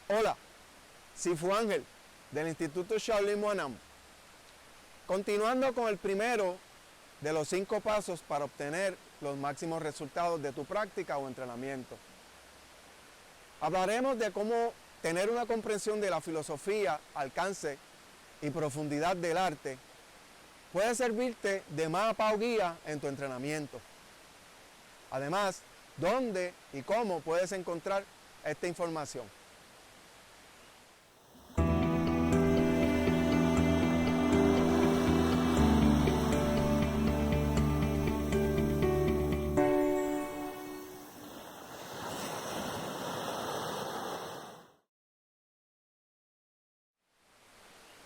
Hola, Sifu Ángel, del Instituto Shaolin Muanam. Continuando con el primero de los 5 pasos para obtener los máximos resultados de tu práctica o entrenamiento. Hablaremos de cómo tener una comprensión de la filosofía, alcance y profundidad del arte puede servirte de mapa o guía en tu entrenamiento. Además, dónde y cómo puedes encontrar esta información.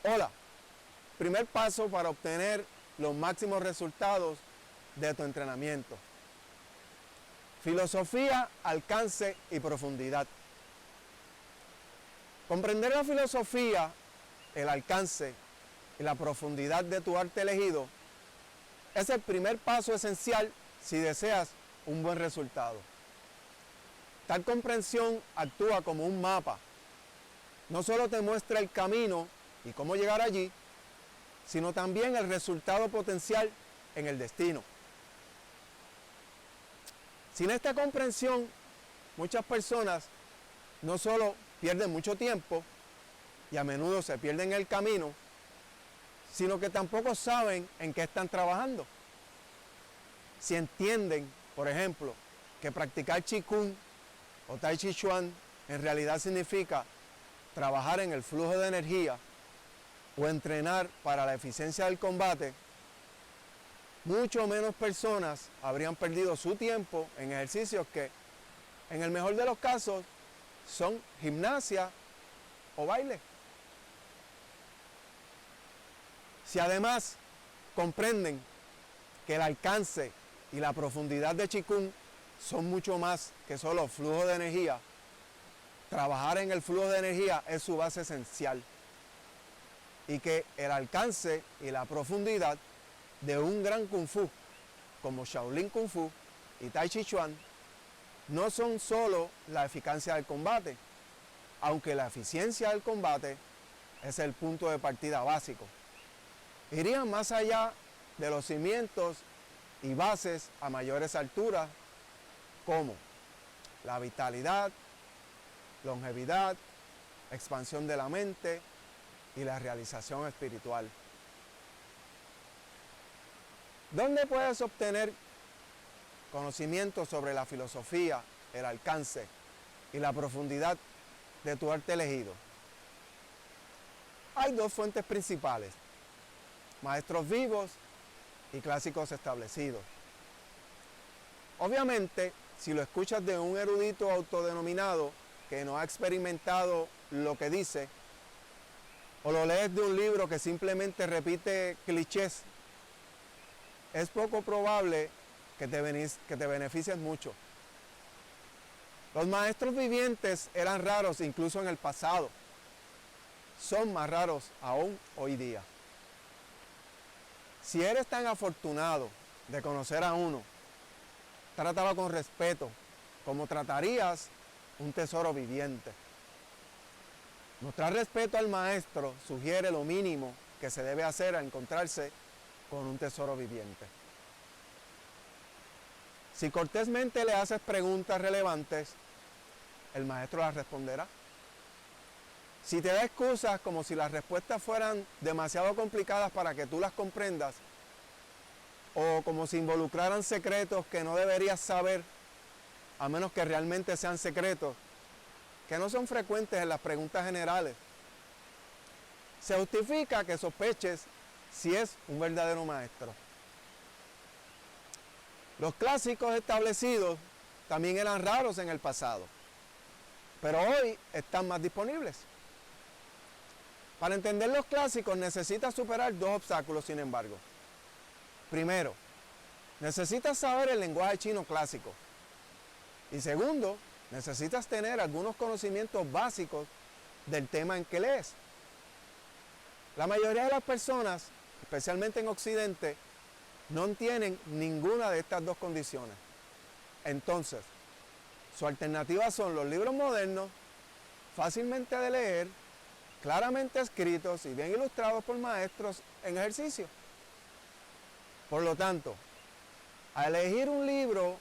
Hola, primer paso para obtener los máximos resultados de tu entrenamiento. Filosofía, alcance y profundidad. Comprender la filosofía, el alcance y la profundidad de tu arte elegido es el primer paso esencial si deseas un buen resultado. Tal comprensión actúa como un mapa. No solo te muestra el camino y cómo llegar allí, sino también el resultado potencial en el destino. Sin esta comprensión, muchas personas no solo pierden mucho tiempo y a menudo se pierden el camino, sino que tampoco saben en qué están trabajando. Si entienden, por ejemplo, que practicar Qigong o Tai Chi Chuan en realidad significa trabajar en el flujo de energía o entrenar para la eficiencia del combate, mucho menos personas habrían perdido su tiempo en ejercicios que, en el mejor de los casos, son gimnasia o baile. Si además comprenden que el alcance y la profundidad de Qigong son mucho más que solo flujo de energía, trabajar en el flujo de energía es su base esencial. Y que el alcance y la profundidad de un gran Kung Fu, como Shaolin Kung Fu y Tai Chi Chuan, no son solo la eficacia del combate, aunque la eficiencia del combate es el punto de partida básico. Irían más allá de los cimientos y bases a mayores alturas, como la vitalidad, longevidad, expansión de la mente y la realización espiritual. ¿Dónde puedes obtener conocimiento sobre la filosofía, el alcance y la profundidad de tu arte elegido? Hay 2 fuentes principales: maestros vivos y clásicos establecidos. Obviamente, si lo escuchas de un erudito autodenominado que no ha experimentado lo que dice, o lo lees de un libro que simplemente repite clichés, es poco probable que te beneficies mucho. Los maestros vivientes eran raros incluso en el pasado. Son más raros aún hoy día. Si eres tan afortunado de conocer a uno, trátalo con respeto, como tratarías un tesoro viviente. Mostrar respeto al maestro sugiere lo mínimo que se debe hacer al encontrarse con un tesoro viviente. Si cortésmente le haces preguntas relevantes, el maestro las responderá. Si te da excusas como si las respuestas fueran demasiado complicadas para que tú las comprendas, o como si involucraran secretos que no deberías saber, a menos que realmente sean secretos, que no son frecuentes en las preguntas generales, se justifica que sospeches si es un verdadero maestro. Los clásicos establecidos también eran raros en el pasado, pero hoy están más disponibles. Para entender los clásicos necesitas superar 2 obstáculos, sin embargo. Primero, necesitas saber el lenguaje chino clásico. Y segundo, necesitas tener algunos conocimientos básicos del tema en que lees. La mayoría de las personas, especialmente en Occidente, no tienen ninguna de estas 2 condiciones. Entonces, su alternativa son los libros modernos fácilmente de leer, claramente escritos y bien ilustrados por maestros en ejercicio. Por lo tanto, al elegir un libro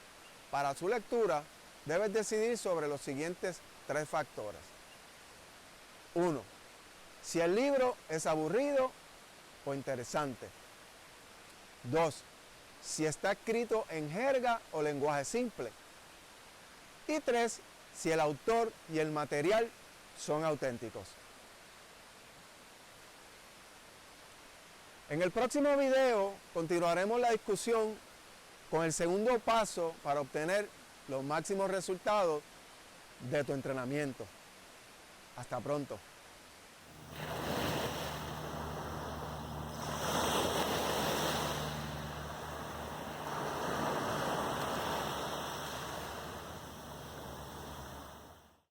para su lectura, debes decidir sobre los siguientes 3 factores. 1. Si el libro es aburrido o interesante. 2. Si está escrito en jerga o lenguaje simple. Y 3. Si el autor y el material son auténticos. En el próximo video continuaremos la discusión con el segundo paso para obtener los máximos resultados de tu entrenamiento. Hasta pronto.